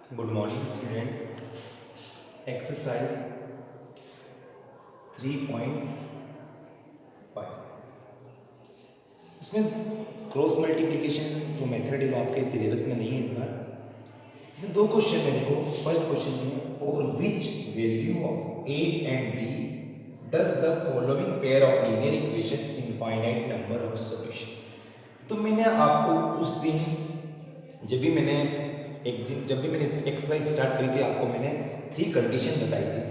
Good morning, students. Exercise 3.5 उसमें cross multiplication जो method है वो आपके सिलेबस में नहीं है इस बार। इसमें दो क्वेश्चन है। देखो, फर्स्ट क्वेश्चन है for which value of a and b does the following pair of linear equation infinite number of solution. तो मैंने आपको उस दिन जब भी मैंने एक्सरसाइज स्टार्ट करी थी, आपको मैंने 3 कंडीशन बताई थी।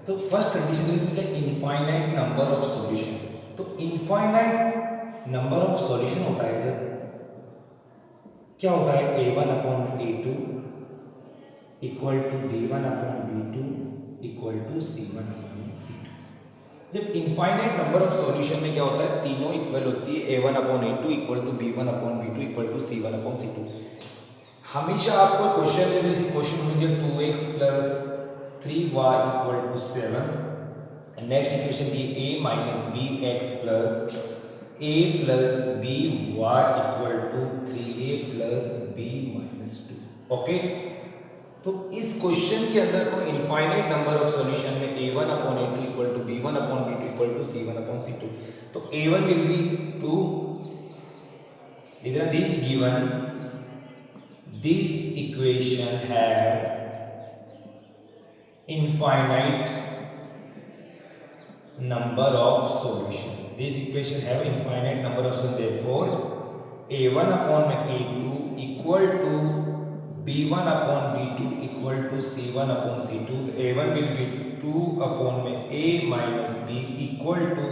तो फर्स्ट कंडीशन तो इसमें क्या, इनफाइनाइट नंबर ऑफ सॉल्यूशन। तो इनफाइनाइट नंबर ऑफ सॉल्यूशन होता है जब क्या होता है, a1 upon a2 equal to b1 upon b2 equal to c1 upon c2। जब इनफाइनाइट नंबर ऑफ सॉल्यूशन में क्या होता है, तीनों इक्वल होती है, a1 upon a2 equal to b1 upon b2 equal to c1 upon c2। हमेशा आपको क्वेश्चन में जैसे क्वेश्चन मुझे 2x plus 3y equal to 7, next equation दी a minus b x plus a plus b y equal to 3a plus b minus 2। Okay, तो इस question के अंदर को इनफाइनाइट नंबर ऑफ सॉल्यूशन में a1 upon a2 equal to b1 upon b2 equal to c1 upon c2। तो a1 will be 2, इधर this given this equation have infinite number of solution. This equation have infinite number of solution. Therefore, a1 upon a2 equal to b1 upon b2 equal to c1 upon c2. तो a1 will be 2 upon में a minus b equal to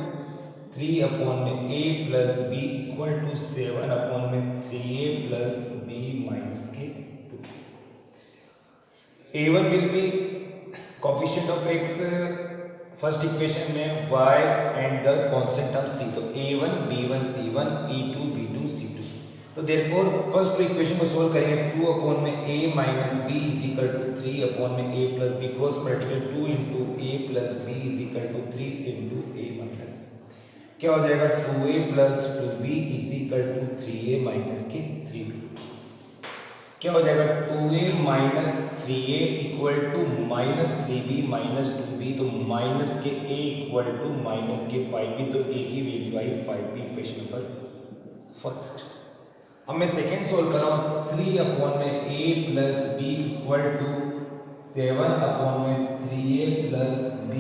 3 upon में a plus b equal to 7 upon में 3a plus b minus के 2। a1 will be coefficient of x, first equation में y and the constant term c। तो a1 b1 c1 e2 b2 c2। तो therefore first equation को solve करेंगे, 2 upon में a minus b is equal to 3 upon में a plus b cross multiply 2 into a plus b is equal to 3 into a minus b। क्या हो जाएगा, 2a plus 2b is equal to 3a minus के 3b। क्या हो जाएगा, 2a minus 3a equal to minus 3b minus 2b। तो minus के a equal to minus के 5b। तो a की वैल्यू आई 5b, इक्वेशन नंबर फर्स्ट। अब मैं सेकेंड सोल्व कर रहा हूँ, 3 अपॉन में a plus b equal to 7 upon में 3a प्लस b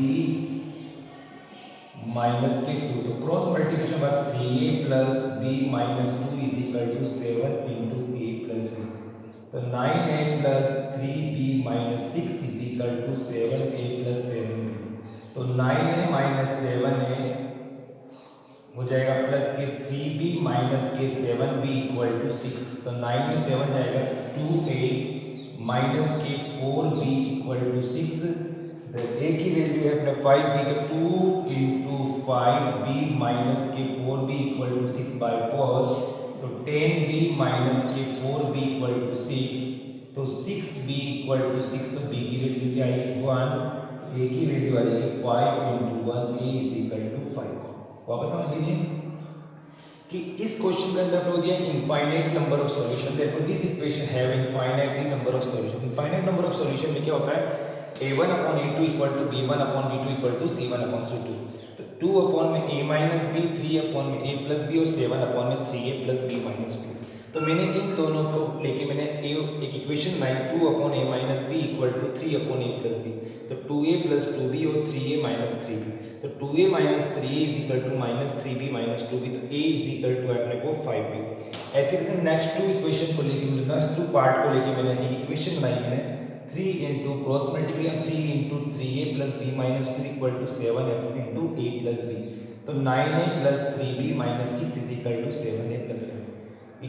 माइनस के 2। तो क्रॉस मल्टीप्लिकेशन बाद 3a plus b minus 2 is equal to 7 into a plus b। तो 9a plus 3b minus 6 is equal to 7a plus 7b। तो 9a minus 7a हो जाएगा plus के 3b minus के 7b equal to 6। तो 9 में 7 जाएगा, 2a माइनस के 4b इक्वल टू 6। तो a की वैल्यू है अपने 5b। तो 2 इंटू 5b माइनस के 4b इक्वल टू 6 बाई 4। तो 10b माइनस के 4b इक्वल टू 6। तो 6b इक्वल टू 6। तो b की वैल्यू क्या आएगी, 1। a की वैल्यू आ जाएगी 5 into 1, a is equal to 5। वापस समझ लीजिए कि इस क्वेश्चन के अंदर हो दिया infinite number of solution. Therefore this equation have infinite number of solution. Infinite number of solution में क्या होता है, a1 upon a2 equal to b1 upon b2 equal to c1 upon c2। तो 2 अपॉन में a माइनस b, 3 अपॉन में a plus b और 7 upon में 3a plus b minus 2। तो मैंने इन दोनों को लेके मैंने एक इक्वेशन बनाई, 2 upon a minus b equal to 3 upon a plus b। तो 2a प्लस 2b और 3a माइनस 3b। तो 2a minus 3a is equal to minus 3b minus 2b। तो a इज इक्वल टू अपने को 5b। ऐसे करके next 2 equation को लेके नेक्स्ट 2 पार्ट को लेके मैंने एक इक्वेशन बनाई, मैंने 3 into cross multiply 3 into 3a plus b minus 2 equal to 7 into a plus b। तो 9a plus 3b minus 6 is equal to 7a plus 7।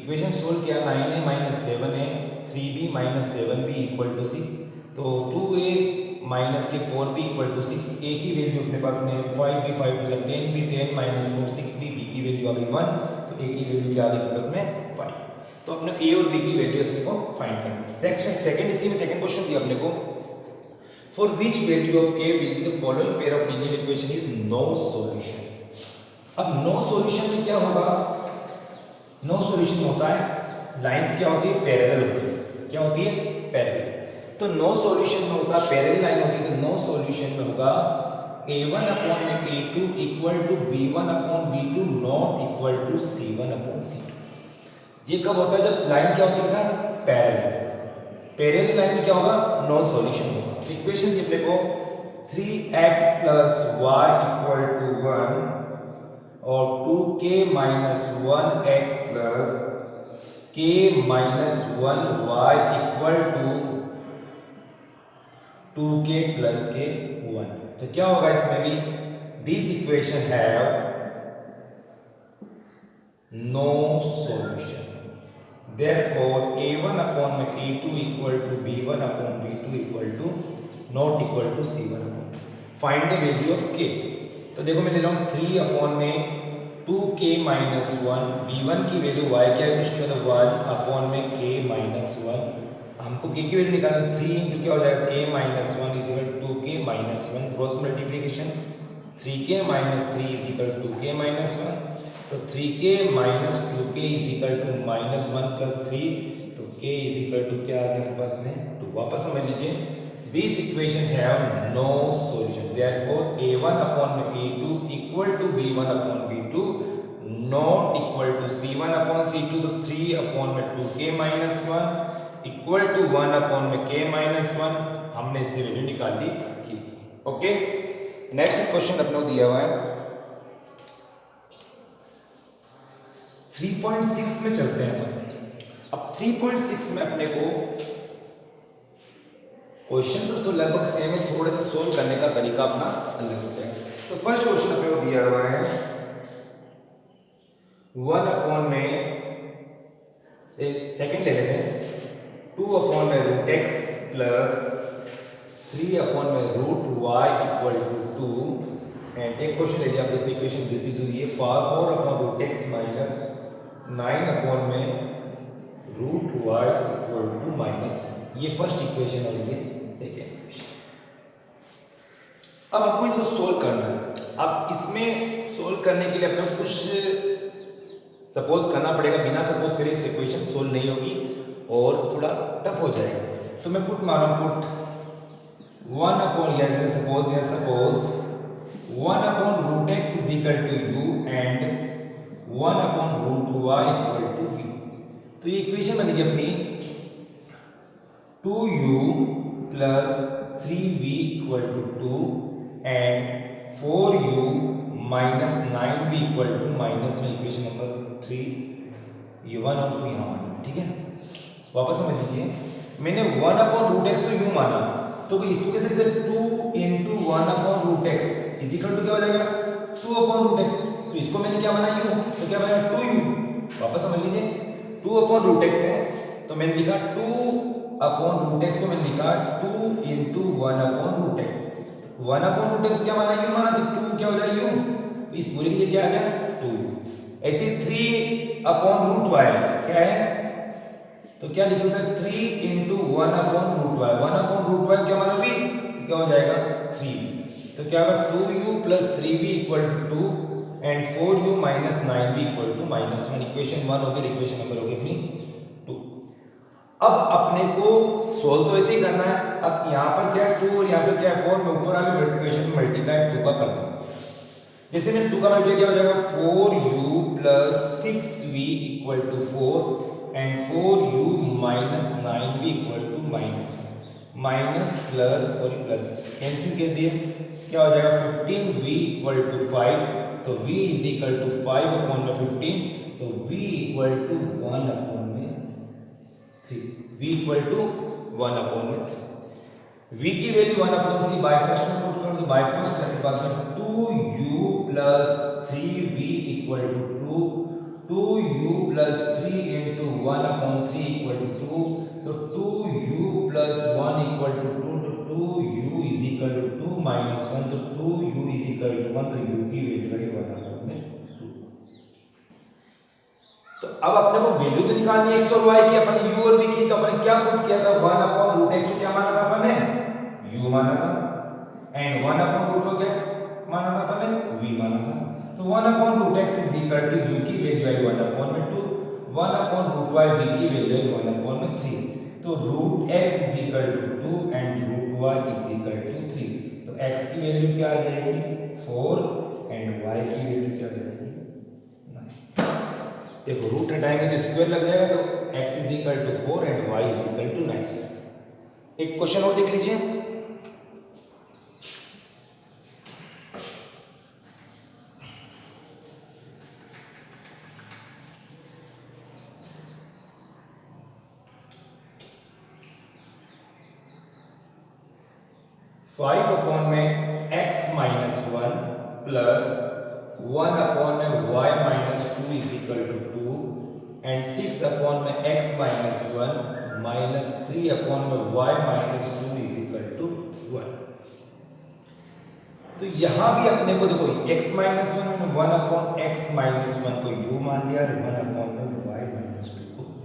Equation solve किया, 9a minus 7a 3b minus 7b equal to 6। तो 2a minus के 4b equal to 6। a की value अपने पास में 5b 5 to 10b 10 minus 4 6b। b की value आ गई 1। तो a की वैल्यू क्या आ गई अपने पास में 5। तो अपने a और b की वैल्यू अपने को फाइंड करनी है। सेकंड इसी में सेकंड क्वेश्चन दिया अपने को, for which value of k will be the following pair of linear equation is no solution. अब नो सॉल्यूशन में क्या होगा, नो सॉल्यूशन होता है लाइंस क्या होती है, पैरेलल होती है। क्या होती है, पैरेलल। तो नो सॉल्यूशन में होता, पैरेलल लाइन होती तो नो सॉल्यूशन में होगा a1 अपॉन में a2 equal to b1 upon b2 not equal to c1 upon c2। ये कब होता है? जब लाइन क्या होती है बेटा? पैरेलल। पैरेलल लाइन में क्या होगा? नो सॉल्यूशन होगा। इक्वेशन कितने को 3x plus y equal to 1 और 2k minus 1x plus k minus 1y equal to 2k plus k 1। तो क्या होगा इसमें भी? This equation have no solution, therefore a1 upon में a2 equal to b1 upon b2 equal to not equal to c1 upon c। find the value of k। तो देखो मैं ले रहा हूँ 3 अपॉन में 2k माइनस 1, b1 की value y क्या है? उसके बाद 1 अपॉन में k माइनस 1। हमको k की वैल्यू निकालना, 3 इंटू क्या हो जाएगा? k minus 1 is equal to 2k minus 1, cross multiplication 3k minus 3 is equal to 2k minus 1। तो 3k minus 2k is equal to minus 1 plus 3, तो k इज इक्वल टू क्या आ गया आपके पास में? 2। वापस समझ लीजिए, this equation have no solution, therefore a1 upon में a2 equal to b1 upon b2 not equal to c1 upon c2। तो 3 अपॉन में 2k minus 1 equal to 1 upon में k माइनस 1। हमने इससे वैल्यू निकाल ली की। ओके, नेक्स्ट क्वेश्चन अपने को दिया हुआ है 3.6 में चलते हैं अपन। अब 3.6 में अपने को क्वेश्चन तो लगभग सेम है, थोड़े से सोल्व करने का तरीका अपना अलग होता है। तो फर्स्ट क्वेश्चन अपने को दिया हुआ है 1 अपॉन में, सेकंड ले लेते हैं 2 अपॉन में रूट एक्स प्लस 3 अपॉन में root y equal to 2। And एक क्वेश्चन ले लिया आपने, इसमें इक्वेशन दूसरी दी है 4 upon root x minus 9 upon में root y equal to minus. ये फर्स्ट इक्वेशन और ये सेकेंड इक्वेशन। अब आपको इसको सोल्व करना है। अब इसमें सोल्व करने के लिए आपको कुछ सपोज करना पड़ेगा, बिना सपोज करे इस इक्वेशन सोल्व नहीं होगी और थोड़ा टफ हो जाएगा। तो मैं पुट मारूं, पुट 1 अपॉन, या suppose 1 upon root x is equal to u and 1 upon root y equal to u. तो ये इक्वेशन बनेगी अपनी 2u plus 3v equal to 2 and 4u minus 9v equal to minus में इक्वेशन नंबर 3, ये 1 और 2 यहाँ माना। ठीक है, वापस समझ लीजिए, मैंने 1 अपॉन रूट एक्स को u माना, तो इसको कैसे लिखते हैं? 2 into 1 upon root x is equal to क्या हो जाएगा? 2 अपॉन रूट एक्स। तो इसको मैंने क्या माना? u, तो क्या बनेगा? 2u। वापस समझ लीजिए, 2 अपॉन रूट एक्स है तो मैंने लिखा 2 अपॉन रूट एक्स को मैंने लिखा 2 into 1 upon root x. 1 upon root x क्या माना? u माना, तो 2 क्या हो जाएगा? u। तो इस पूरे के लिए क्या आ गया? 2। ऐसे 3 अपॉन रूट वाई क्या है? तो क्या लिखेगा? 3 into 1 upon root y. 1 upon root y क्या माना? v, तो क्या हो जाएगा? 3v। तो क्या होगा? 2u plus 3v equal to 2 and 4u minus 9v equal to minus 1। Equation 1 हो गई, इक्वेशन नंबर हो गई अपनी 2। अब अपने को सोल्व तो ऐसे ही करना है। अब यहाँ पर क्या है? 2 और यहाँ पर क्या है? 4। में ऊपर वाले इक्वेशन में मल्टीप्लाई 2 का करना है। जैसे मैंने 2 का मल्टीप्लाई क्या हो जाएगा? 4u plus 6v equal to 4 and 4u minus 9v equal to minus 1। Minus plus और प्लस कैंसिल कर दिए, क्या हो जाएगा? 15v इक्वल टू 5, तो v is equal to 5 upon में 15, तो v इक्वल टू 1 अपॉन में 3। v इक्वल टू 1 अपॉन में 3। v की वैल्यू 1 अपॉन 3 बाय फर्स्ट में पुट कर दो। बाय फर्स्ट अपने पास में 2u plus 3v equal to 2, 2u plus 3 into 1 upon 3 equal to 2, तो 2u प्लस 1 इक्वल टू 2, तो 2u is equal to 2 minus 1, तो 2u इज इक्वल टू 1, तो u की वैल्यू 1 अपॉन में 2। तो अब अपने को वैल्यू तो निकालनी है x और y की, अपन u और v की। तो अपन क्या पुट किया था? 1 अपॉन रूट x को क्या माना था अपन ने? u माना था, एंड 1 अपॉन रूट को क्या माना था अपन ने? v माना था। तो 1 upon root x is equal to u की वैल्यू आई 1 अपॉन में 2, 1 अपॉन रूट y v की वैल्यू आई 1 अपॉन में 3। तो root x is equal to 2 and root y is equal to 3। तो एक्स की वैल्यू क्या आ जाएगी 4 एंड वाई की वैल्यू क्या आ जाएगी 9। देखो रूट हटाएंगे तो स्क्वायर लग जाएगा, तो x is equal to 4 and y is equal to 9। एक क्वेश्चन और देख लीजिए। फाइव अपॉन में x माइनस 1 प्लस 1 अपॉन में y minus 2 is equal to 2 and 6 upon में x माइनस 1 माइनस 3 अपॉन में y minus 2 is equal to 1। तो यहां भी अपने को देखो x माइनस 1 में 1 अपॉन x माइनस 1 को u मान लिया और 1 अपॉन में y माइनस 2 को v।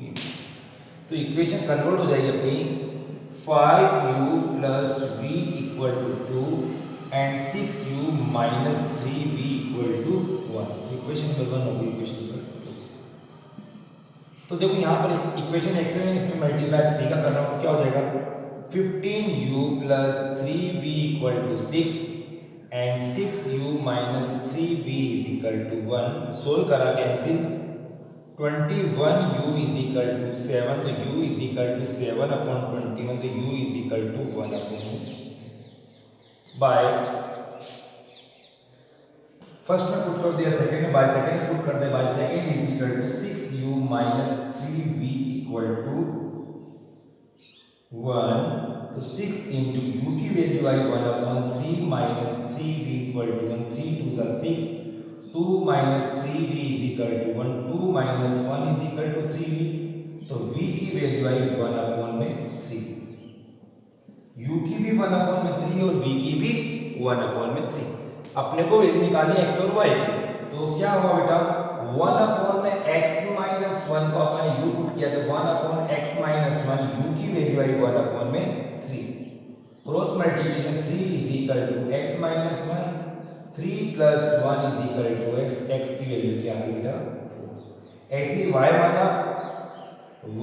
तो इक्वेशन कन्वर्ट हो जाएगी अपनी 5u plus v equal to 2 and 6u minus 3v equal to 1। Equation number 1 होगी इक्वेशन नंबर 2। तो देखो यहाँ पर इक्वेशन एक्स है, इसमें मल्टीप्लाई 3 का कर रहा हूँ तो क्या हो जाएगा 15u plus 3v equal to 6 and 6u minus 3v is equal to 1। Solve करा cancel 21u is equal to 7, तो u is equal to 7 upon 21, तो u is equal to 1 upon by first में पुट कर दिया, second में by second में put कर दिया, by second is equal to 6u minus 3v equal to 1। तो 6 इंटू u की वैल्यू आई 1 upon 3 minus 3v equal to 1, 3 2 सा 6, 2 minus 3v is equal to 1, 2 minus 1 is equal to 3v। तो v की value आई 1 upon में 3, u की भी 1 अपॉन में 3 और v की भी 1 अपॉन में 3। अपने को वैल्यू निकालनी x और y की, तो क्या होगा बेटा 1 अपॉन में x माइनस 1 को अपने u पुट किया तो 1 अपॉन x माइनस 1, u की वैल्यू आई 1 अपॉन में 3। Cross multiplication 3 is equal to x minus 1, 3 plus 1 is equal to x की वैल्यू क्या आ गई बेटा 4। ऐसे ही y माना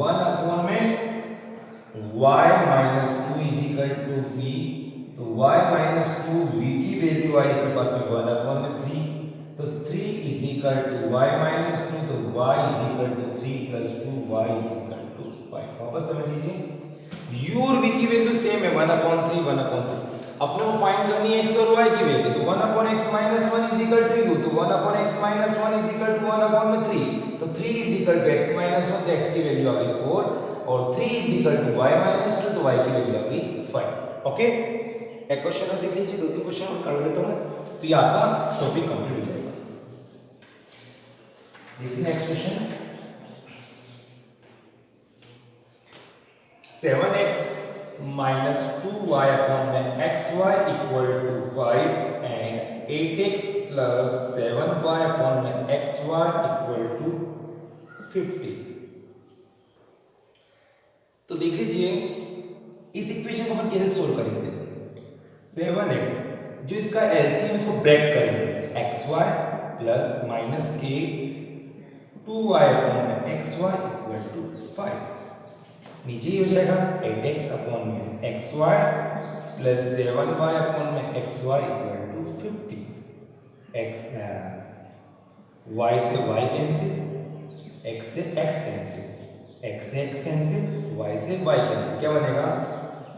1 अपॉन में y minus 2 is equal to v, तो y माइनस 2 v की वैल्यू आई के पास 1 अपॉन में 3, तो 3 is equal to y minus 2, तो y is equal to 3 plus 2 y is equal to 5। वापस समझ लीजिए u और v की वैल्यू सेम है 1 अपॉन 3 1 अपॉन 3। अपने को फाइंड करनी है x और y की वैल्यू, तो 1 upon x minus 1 is equal to u, तो 1 upon x minus 1 is equal to 1 upon में 3, तो 3 is equal to x minus 1, तो x की वैल्यू आ गई 4 और 3 is equal to y minus 2, तो y की वैल्यू आ गई 5। ओके, एक क्वेश्चन और देख लीजिए, 2-3 क्वेश्चन और कर देता हूं मैं, तो ये आपका टॉपिक कंप्लीट हो जाएगा। देखिए next question 7x minus 2y upon में xy equal to 5 and 8x plus 7y upon में xy इक्वल टू 50। तो देख लीजिए इस इक्वेशन को हम कैसे सोल्व करेंगे। 7x जो इसका एलसीएम इसको ब्रेक करेंगे xy प्लस माइनस के 2y अपॉन में xy इक्वल टू 5। नीचे ही हो जाएगा 8x अपॉन में xy प्लस 7y अपॉन में xy equal to 50। x y से y कैंसिल, x से x कैंसिल, x से x कैंसिल, y से y कैंसिल, क्या बनेगा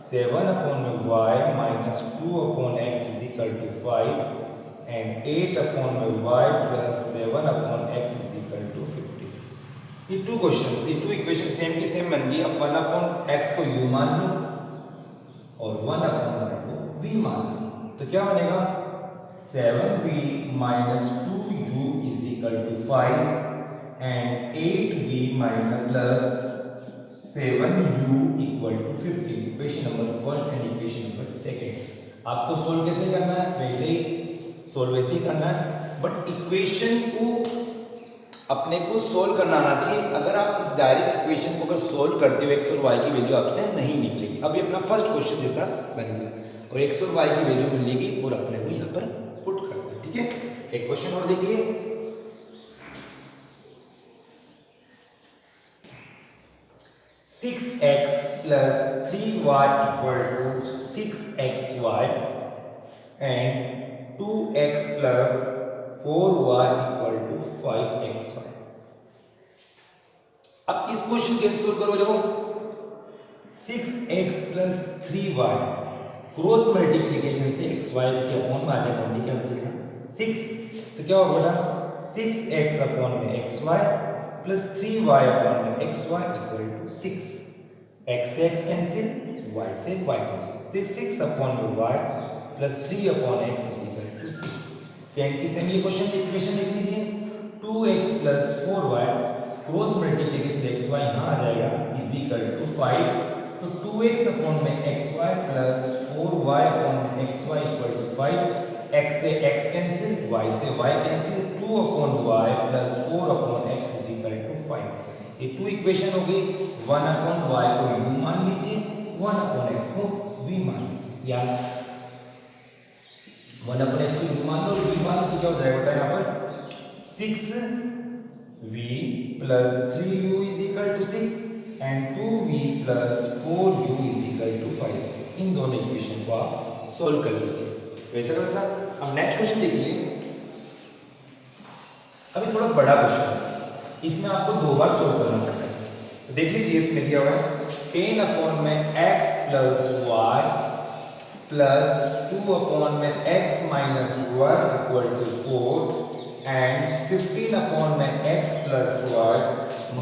7 अपॉन में y minus 2 upon x is equal to 5 and 8 upon में y plus 7 upon x is equal to 50। ये 2 questions, ये 2 इक्वेशन सेम की सेम बन गई। अब 1 अपॉन x को u मान लो और 1 अपॉन y को v मान लो, तो क्या बनेगा 7v minus 2u is equal to 5 and 8v minus plus 7u equal to 50। Equation number first and equation number second. आपको सोल्व कैसे करना है, वैसे ही सोल्व वैसे ही करना है, बट इक्वेशन को अपने को सोल्व करना आना चाहिए। अगर आप इस डायरेक्ट इक्वेशन को अगर सोल्व करते हो x और y की वैल्यू आपसे नहीं निकलेगी। अभी अपना फर्स्ट क्वेश्चन जैसा बन गया और x और y की वैल्यू मिलेगी और अपने को यहाँ पर पुट करना है। ठीक है, एक क्वेश्चन और देखिए 6 6x plus 3y equal to 6xy and 2x plus 4y equal to 5xy। अब इस क्वेश्चन कैसे सोल्व करो? देखो 6x plus 3y cross multiplication से xy के अपॉन में आ जाएगा, क्या बचेगा 6, तो क्या होगा 6x अपॉन में xy प्लस 3y अपॉन में xy इक्वल टू 6। x से x कैंसिल, y से y कैंसिल, 6 अपॉन में y plus 3 upon x equal to 6। Same की सेम ये क्वेश्चन इक्वेशन लिख लीजिए 2x plus 4y cross multiplication xy यहाँ आ जाएगा इज इक्वल टू 5, तो 2x अपॉन में xy प्लस 4y अपॉन में xy इक्वल टू 5। x से x कैंसिल, y से y cancel, 2 upon y plus 4 upon x is equal to 5। ये two equation हो गई। 1 अपॉन y को u मान लीजिए, 1 अपॉन x को v मान लीजिए, या 1 अपॉन x को u मान लो, v मान लो, तो क्या हो जाएगा बेटा यहाँ पर 6v plus 3u is equal to 6 and 2v plus 4u is equal to 5। इन दोनों इक्वेशन को आप सोल्व कर लीजिए वैसा वैसा। अब नेक्स्ट क्वेश्चन देखिए, अभी थोड़ा बड़ा क्वेश्चन है, इसमें आपको 2 बार सोल्व करना पड़ता है। तो देख लीजिए इसमें दिया हुआ है 10 अपॉन में x plus Y plus 2 upon में x minus Y equal to 4 and 15 upon में x plus Y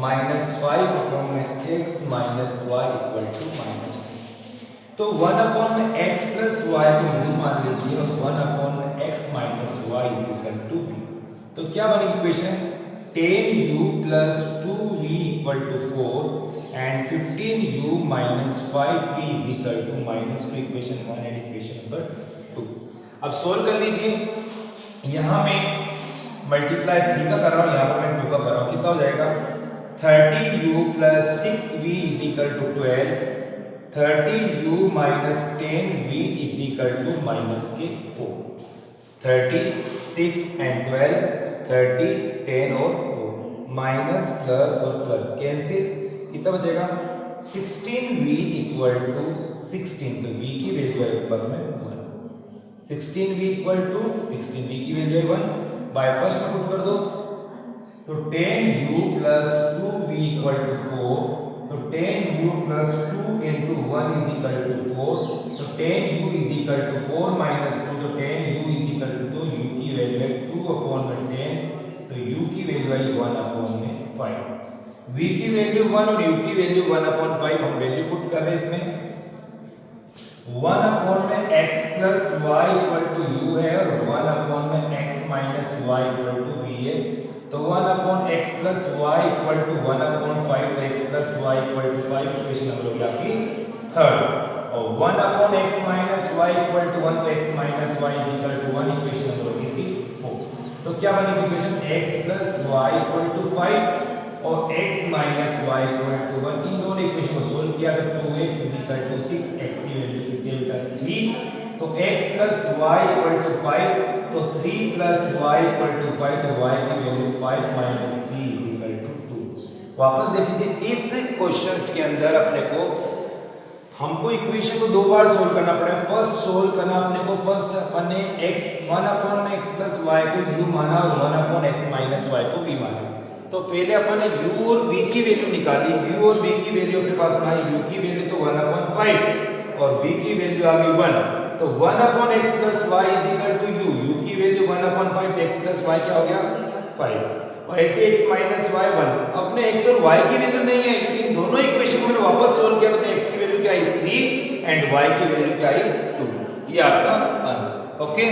minus 5 upon में x minus Y equal to minus 2। तो 1 अपॉन में x प्लस वाई को u मान लीजिए और 1 अपॉन में x minus Y is equal to v। तो क्या बनेगी equation 10u plus 2v equal to 4 and 15u minus 5v is equal to minus 2। Equation 1 and equation number 2। अब सोल्व कर लीजिए, यहाँ में मल्टीप्लाई 3 का कर रहा हूँ, यहाँ पर मैं 2 का कर रहा हूँ, कितना हो जाएगा 30u plus 6v is equal to 12, 30u minus 10v is equal to minus के 4। 36 एंड 12, 30, 10 और 4 माइनस प्लस और प्लस कैंसिल, कितना बचेगा 16v इक्वल टू 16, तो v की वैल्यू है पास में 1। 16v इक्वल टू 16v की वैल्यू है 1, बाय फर्स्ट में पुट कर दो, तो 10u plus 2v equal to 4, तो 10u plus 2 into 1 is equal to 4, तो 10u is equal to 4 minus 2, तो 10u is equal to 2, u की वैल्यू है 2 अपॉन में 10, तो u की वैल्यू है 1 अपॉन में 5। v की वैल्यू 1 और u की वैल्यू 1 अपॉन 5 हम वैल्यू पुट कर रहे हैं इसमें। 1 अपॉन में x plus Y equal to u है और 1 अपॉन में x minus Y equal to v है, तो 1 upon x plus Y equal to 1 upon 5, तो x plus Y equal to 5 equation number होगी आपकी थर्ड। और 1 upon x minus Y equal to 1, तो x minus Y is equal to 1 equation number होगी 4। तो क्या बनेगी equation x plus Y equal to 5 और x minus Y equal to 1। इन दोनों इक्वेशन को सोल्व किया तो 2x is equal to 6, x की वैल्यू कितनी है बेटा 3, तो x plus Y equal to 5, तो 3 प्लस वाई इक्वल टू 5, तो y की value 5 minus 3 is equal to 2। वापस देख लीजिए इस क्वेश्चंस के अंदर अपने को हमको इक्वेशन को 2 बार सोल्व करना पड़ेगा। फर्स्ट सोल्व करना अपने को, फर्स्ट अपन ने x 1 अपॉन में x प्लस वाई को u माना और 1 अपॉन x माइनस वाई को v माना। तो पहले अपन ने u और v की वैल्यू निकाली, u और v की वैल्यू अपने पास में आई, u की वैल्यू तो 1 अपॉन 5 और v की वैल्यू आ गई 1, तो 1 upon x plus Y is equal to u की वैल्यू 1 अपॉन 5, तो x प्लस वाई क्या हो गया 5, और ऐसे x माइनस वाई 1। अपने x और y की वैल्यू नहीं है, तो इन दोनों इक्वेशन को मैंने वापस सोल्व किया, तो अपने x की वैल्यू क्या आई 3 एंड y की वैल्यू क्या आई 2। ये आपका आंसर। ओके,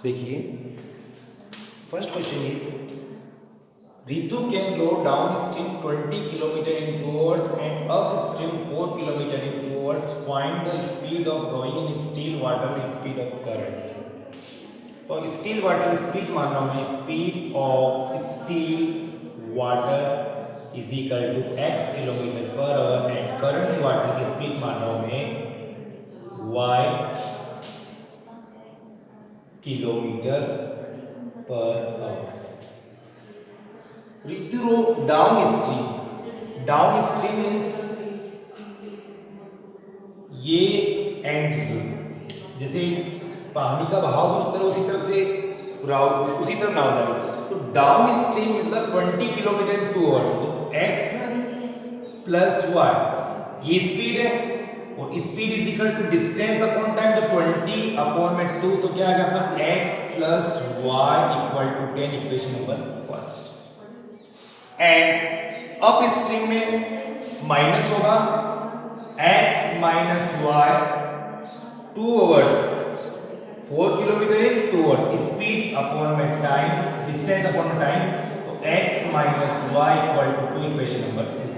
देखिए first question is Ritu can row downstream 20 km in 2 hours and upstream 4 km in 2 hours. Find the speed of rowing in still water and speed of current. तो still water speed मान रहा हूँ मैं, speed of still water is equal to x kilometre per our and current water की speed मान रहा हूँ मैं y kilometre per our. Ritu down stream means ये एंड ये, जैसे पानी का बहाव भी उसी तरफ से उसी तरफ ना हो जाए, तो डाउन स्ट्रीम मतलब 20 किलोमीटर टू आवर्स, तो x प्लस वाई ये स्पीड है, और speed is equal to distance upon time, तो 20 अपॉन में 2, तो क्या आ गया अपना x plus Y equal to 10, equation number first. And upstream में माइनस होगा x minus Y 2 hours 4 kilometre in 2 hours, speed upon में टाइम, डिस्टेंस अपॉन में टाइम, तो x minus Y equal to 2, equation number 2।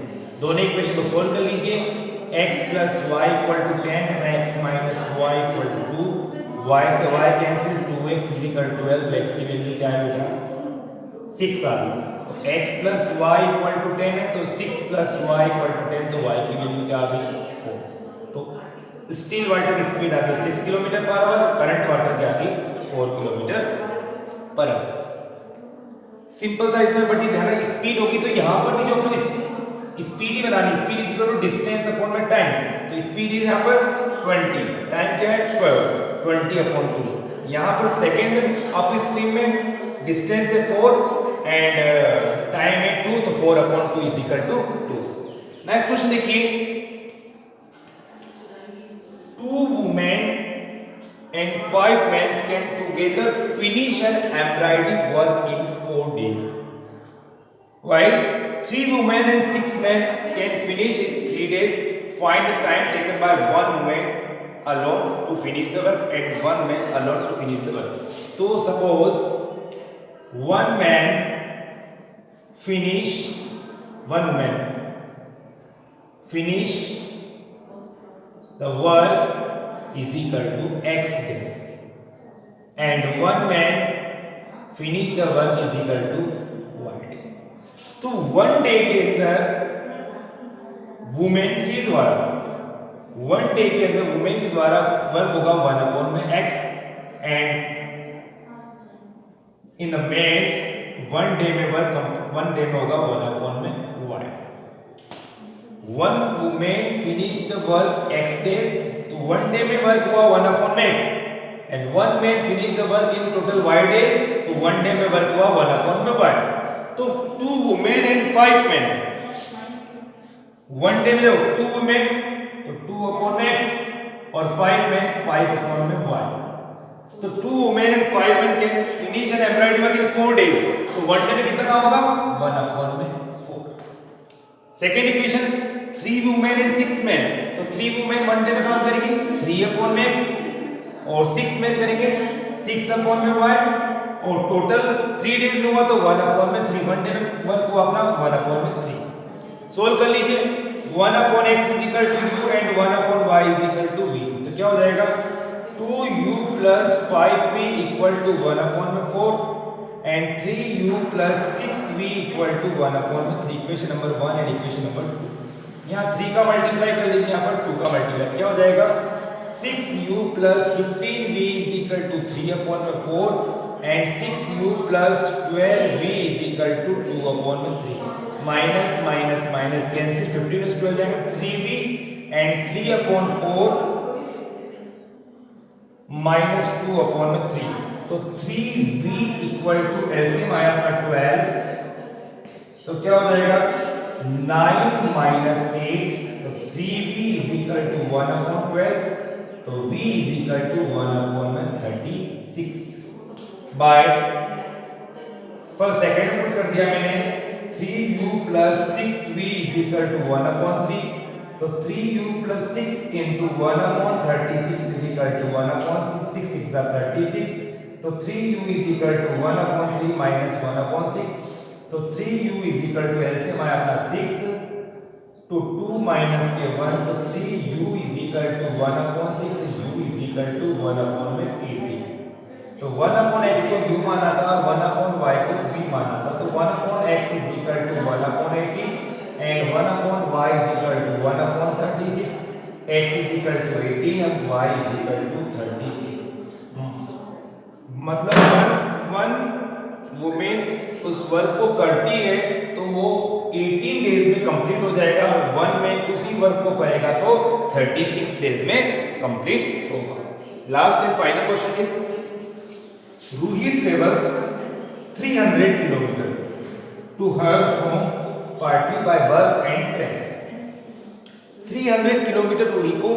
दोनों equation को solve कर लीजिए, x plus Y equal to 10 and x minus Y equal to 2, y से y cancel, 2x is equal to 12, तो x की value क्या है बेटा 6 आ गई, तो x plus Y equal to 10 है, तो 6 प्लस वाई इक्वल टू 10, तो y की वैल्यू क्या आ गई 4, तो स्टिल वाटर की स्पीड आ गई 6 kilometre per our, current water की आ गई 4 किलोमीटर पर आवर। सिंपल था इसमें, बट ध्यान रखिए स्पीड होगी तो यहां पर भी जो अपने स्पीड ही बनानी, speed is equal to distance upon में टाइम, तो स्पीड इज यहां पर 20, टाइम क्या है 12, 20 अपॉन 2, यहां पर सेकंड अप स्ट्रीम में डिस्टेंस है 4 एंड टाइम है 2, तो 4 upon 2 is equal to 2। Next question देखिए, 2 women and 5 men can together finish an embroidery work in 4 days, while 3 women and 6 men can finish in 3 days. Find the time taken by 1 woman alone to finish the work and 1 man alone to finish the work. So suppose 1 woman finish the work is equal to x days, and 1 man finish the work is equal to y days. तो 1 day के अंदर women के द्वारा 1 day के अंदर women के द्वारा work होगा 1 अपॉन में x, and in the man 1 day में वर्क 1 डे में होगा 1 अपॉन में y। 1 women finish the work x days, तो 1 डे में वर्क हुआ 1 अपॉन में x, and 1 man finish the work in total y days, तो 1 डे में वर्क हुआ 1 अपॉन में y। तो 2 वुमेन एंड 5 मैन 1 डे में देखो 2 वुमेन तो 2 अपॉन x और 5 मैन 5 अपॉन में y, तो 2 women and 5 man can finish an embroidery work in 4 days, तो 1 डे में कितना काम होगा 1 अपॉन में 4। Second equation 3 women and 6 man, तो 3 वुमेन 1 डे में काम करेगी 3 अपॉन में x, और 6 मैन करेंगे 6 अपॉन में y, और टोटल 3 डेज में हुआ तो 1 अपॉन में 3, 1 डे में वर्क हुआ अपना 1 अपॉन में 3। सोल्व कर लीजिए, 1 upon x is equal to u and 1 upon y is equal to v, तो क्या हो जाएगा 2u plus 5v equal to 1 upon में 4 and 3u plus 6v equal to 1 upon में 3, equation number 1 and equation number 2। यहाँ 3 का multiply कर लीजिए, यहाँ पर 2 का मल्टीप्लाई, क्या हो जाएगा 6u plus 15v is equal to 3 upon में 4 and 6u plus 12v is equal to 2 upon में 3, minus minus minus cancel, 15 plus 12 जाएगा 3v and 3 upon 4 minus 2 upon में 3, तो 3v इक्वल टू एलसीएम आया अपना 12, तो क्या हो जाएगा 9 माइनस 8, तो 3v is equal to 1 upon 12, तो v is equal to 1 upon में 36 बाय फर्स्ट सेकंड पुट कर दिया मैंने 3u plus 6v is equal to 1 upon 3, तो 3u plus 6 into 1 upon 36 is equal to 1 upon 6 6 36, तो 3u is equal to 1 upon 3 minus 1 upon 6, तो 3u is equal to LCM आया अपना 6 तो 2 minus के 1, तो 3u is equal to 1 upon 6, u is equal to 1 upon में 18, तो 1 upon x को u माना था और 1 अपॉन y को v माना था, तो 1 upon x is equal to 1 upon 18 and 1 upon y is equal to 1 upon 36, x is equal to 18 and y is equal to 36। मतलब वन वुमेन उस वर्क को करती है तो वो 18 डेज में कंप्लीट हो जाएगा, और 1 मैन उसी वर्क को करेगा तो 36 डेज में कंप्लीट होगा। Last and final question is Ruhi travels 300 kilometre to her home partly by bus and train. 300 kilometre Ruhi को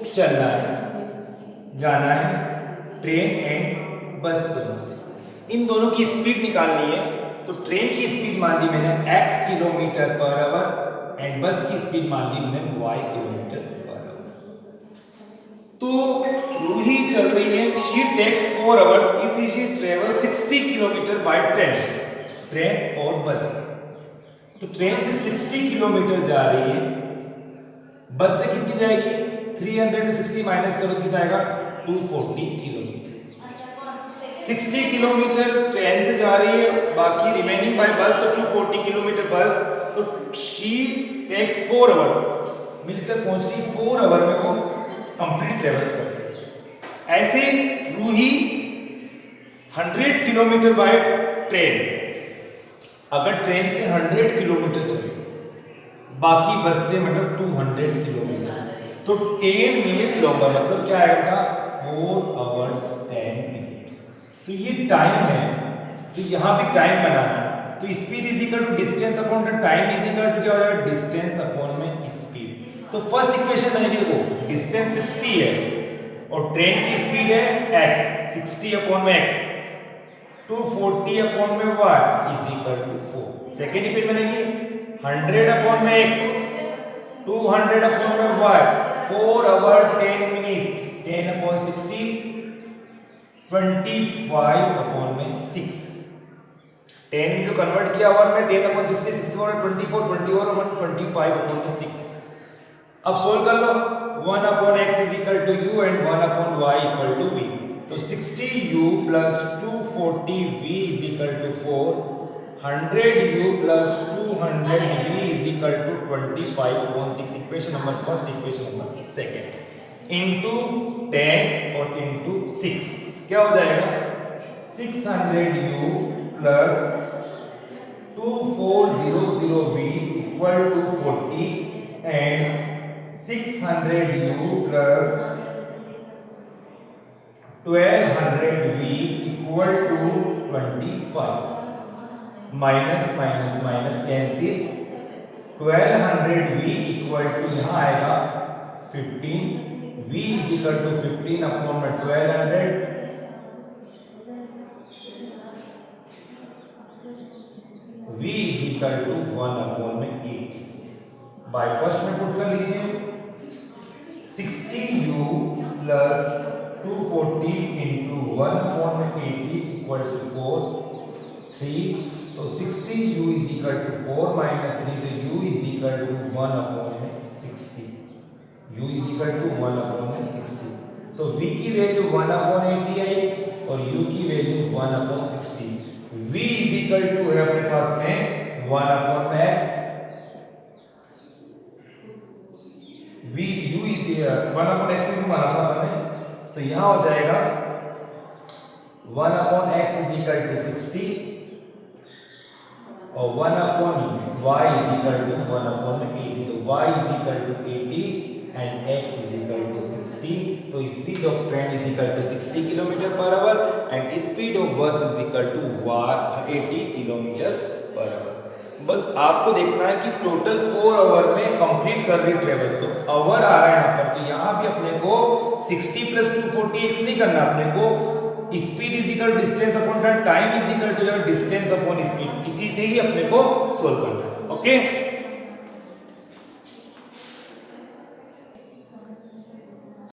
चलना है, जाना है ट्रेन एंड बस दोनों से। इन दोनों की स्पीड निकालनी है, तो ट्रेन की स्पीड मान ली मैंने x kilometre per hour and बस की स्पीड मान ली मैंने y किलोमीटर पर आवर। तो रूही चल रही है, she takes 4 hours if she travel 60 kilometre by train और बस। तो ट्रेन से 60 किलोमीटर जा रही है, बस से कितनी जाएगी, 300 में 60 माइनस करो तो कितना आएगा, 240 किलोमीटर। 60 किलोमीटर ट्रेन से जा रही है, बाकी रिमेनिंग बाय बस तो 240 किलोमीटर बस, तो शी टेक्स 4 आवर, मिलकर पहुंच रही 4 आवर में वो कंप्लीट ट्रेवल्स करती है। ऐसे रूही 100 किलोमीटर बाय ट्रेन, अगर ट्रेन से 100 किलोमीटर चले, बाकी बस से मतलब 200 किलोमीटर, तो 10 मिनट लॉन्गर, मतलब क्या आएगा, 4 आवर्स 10 मिनट। तो ये टाइम है, तो यहाँ भी टाइम बनाना है, तो speed is equal to distance upon the time is equal to क्या हो जाएगा, डिस्टेंस अपॉन में स्पीड। तो फर्स्ट इक्वेशन बनेगी, देखो डिस्टेंस 60 है और ट्रेन की स्पीड है x, 60 अपॉन में x, 240 अपॉन में y is equal to 4। Second equation बनेगी 100 अपॉन में x, 200 अपॉन में y, 4 hour 10 minute, 10 upon 60, 25 upon में 6, 10 मिनट कन्वर्ट किया आवर में, 10 अपॉन 60, 60 अपॉन 24, 24 अपॉन 25 अपॉन में 6। अब सोल्व कर लो, 1 upon x is equal to u and 1 upon y equal to v। तो 60u plus 240v is equal to 4, 100u plus 200v is equal to 25 upon 6। Equation number first, equation number second, into 10 और into 6 क्या हो जाएगा, 600u plus 2400v equal to 40 and 600u plus 1200v equal to 25। Minus minus minus cancel, 1200v equal to यहाँ आएगा 15, v is equal to 15 upon में 1200, v is equal to 1 upon में 80। Bye first में put कर लीजिए, 60u plus 240 into 1 upon में 80 equal to 4, 3, तो 60u is equal to 4 minus 3, तो u is equal to 1 upon में 60, u is equal to 1 upon में 60। तो v की वैल्यू 1 अपॉन 80 आई और u की value 1 upon 60। v is equal to है अपने पास में 1 upon x, v u is 1 upon x को माना था मैंने, तो यहां हो जाएगा 1 upon x is equal to 60 और 1 upon y is equal to 1 upon 80। तो y is equal to 80 and x is equal to 60। तो speed of train is equal to 60 kilometre per hour and speed of bus is equal to 80 kilometre per hour. बस आपको देखना है कि total 4 our में complete कर रही travels, तो आवर आ रहा है यहाँ पर, तो यहाँ भी अपने को 60 प्लस 240x नहीं करना, अपने को speed is equal distance upon time is equal to distance upon speed, इसी से ही अपने को सोल्व करना है। ओके।